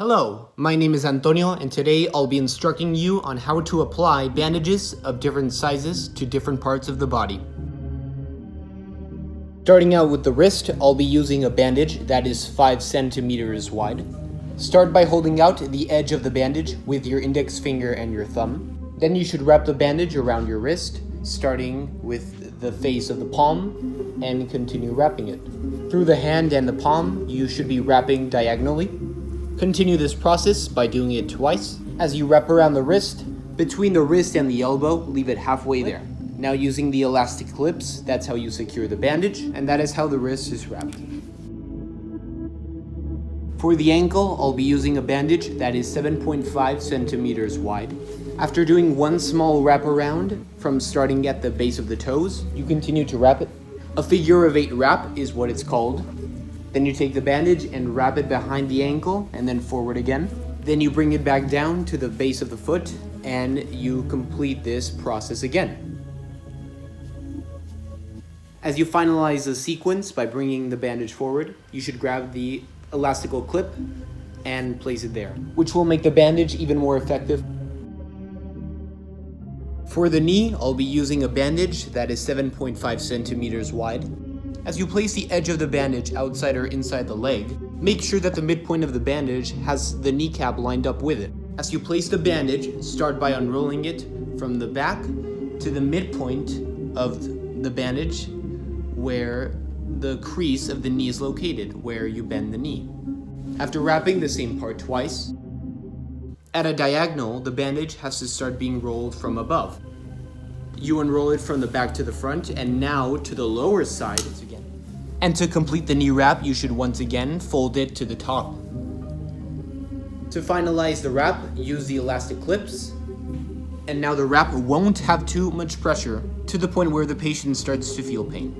Hello, my name is Antonio and today I'll be instructing you on how to apply bandages of different sizes to different parts of the body. Starting out with the wrist, I'll be using a bandage that is 5 centimeters wide. Start by holding out the edge of the bandage with your index finger and your thumb. Then you should wrap the bandage around your wrist, starting with the face of the palm and continue wrapping it. Through the hand and the palm, you should be wrapping diagonally. Continue this process by doing it twice. As you wrap around the wrist, between the wrist and the elbow, leave it halfway there. Now using the elastic clips, that's how you secure the bandage, and that is how the wrist is wrapped. For the ankle, I'll be using a bandage that is 7.5 centimeters wide. After doing one small wrap around, from starting at the base of the toes, you continue to wrap it. A figure of 8 wrap is what it's called. Then you take the bandage and wrap it behind the ankle and then forward again. Then you bring it back down to the base of the foot and you complete this process again. As you finalize the sequence by bringing the bandage forward, you should grab the elastical clip and place it there, which will make the bandage even more effective. For the knee, I'll be using a bandage that is 7.5 centimeters wide. As you place the edge of the bandage outside or inside the leg, make sure that the midpoint of the bandage has the kneecap lined up with it. As you place the bandage, start by unrolling it from the back to the midpoint of the bandage where the crease of the knee is located, where you bend the knee. After wrapping the same part twice, at a diagonal, the bandage has to start being rolled from above. You unroll it from the back to the front and now to the lower side again. And to complete the knee wrap, you should once again fold it to the top. To finalize the wrap, use the elastic clips. And now the wrap won't have too much pressure to the point where the patient starts to feel pain.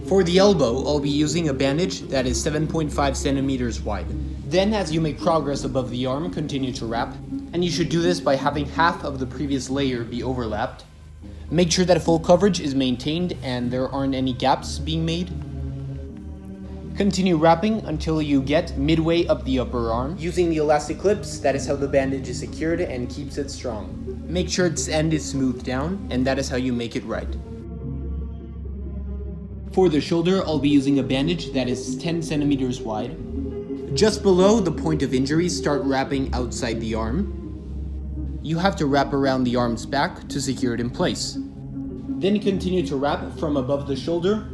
For the elbow, I'll be using a bandage that is 7.5 centimeters wide. Then as you make progress above the arm, continue to wrap. And you should do this by having half of the previous layer be overlapped. Make sure that full coverage is maintained and there aren't any gaps being made. Continue wrapping until you get midway up the upper arm. Using the elastic clips, that is how the bandage is secured and keeps it strong. Make sure its end is smoothed down, and that is how you make it right. For the shoulder, I'll be using a bandage that is 10 centimeters wide. Just below the point of injury, start wrapping outside the arm. You have to wrap around the arm's back to secure it in place. Then continue to wrap from above the shoulder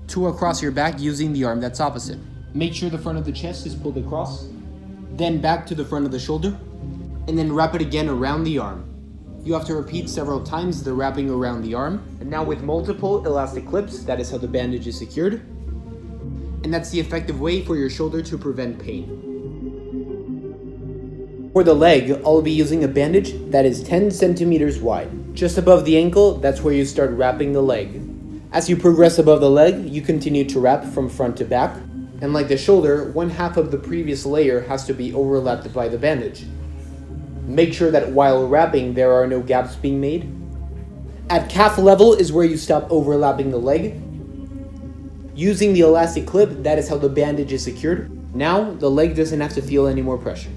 to across your back using the arm that's opposite. Make sure the front of the chest is pulled across, then back to the front of the shoulder, and then wrap it again around the arm. You have to repeat several times the wrapping around the arm, and now with multiple elastic clips, that is how the bandage is secured. And that's the effective way for your shoulder to prevent pain. For the leg, I'll be using a bandage that is 10 centimeters wide. Just above the ankle, that's where you start wrapping the leg. As you progress above the leg, you continue to wrap from front to back. And like the shoulder, one half of the previous layer has to be overlapped by the bandage. Make sure that while wrapping, there are no gaps being made. At calf level is where you stop overlapping the leg. Using the elastic clip, that is how the bandage is secured. Now, the leg doesn't have to feel any more pressure.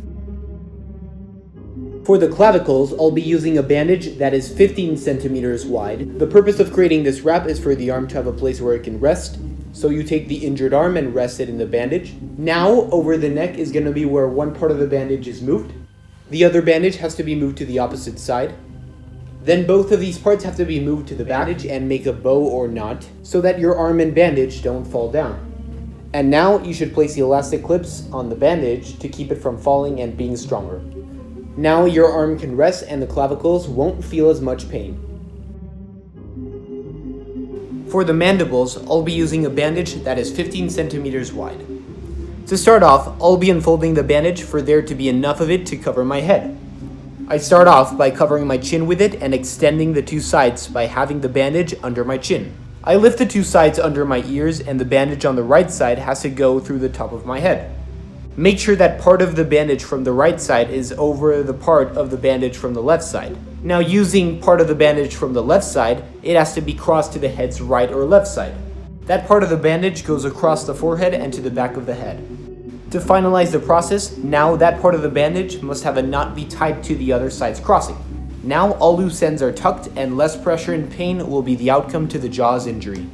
For the clavicles, I'll be using a bandage that is 15 centimeters wide. The purpose of creating this wrap is for the arm to have a place where it can rest. So you take the injured arm and rest it in the bandage. Now, over the neck is going to be where one part of the bandage is moved. The other bandage has to be moved to the opposite side. Then both of these parts have to be moved to the bandage and make a bow or knot so that your arm and bandage don't fall down. And now you should place the elastic clips on the bandage to keep it from falling and being stronger. Now your arm can rest and the clavicles won't feel as much pain. For the mandibles, I'll be using a bandage that is 15 centimeters wide. To start off, I'll be unfolding the bandage for there to be enough of it to cover my head. I start off by covering my chin with it and extending the two sides by having the bandage under my chin. I lift the two sides under my ears and the bandage on the right side has to go through the top of my head. Make sure that part of the bandage from the right side is over the part of the bandage from the left side. Now using part of the bandage from the left side, it has to be crossed to the head's right or left side. That part of the bandage goes across the forehead and to the back of the head. To finalize the process, now that part of the bandage must have a knot be tied to the other side's crossing. Now all loose ends are tucked and less pressure and pain will be the outcome to the jaw's injury.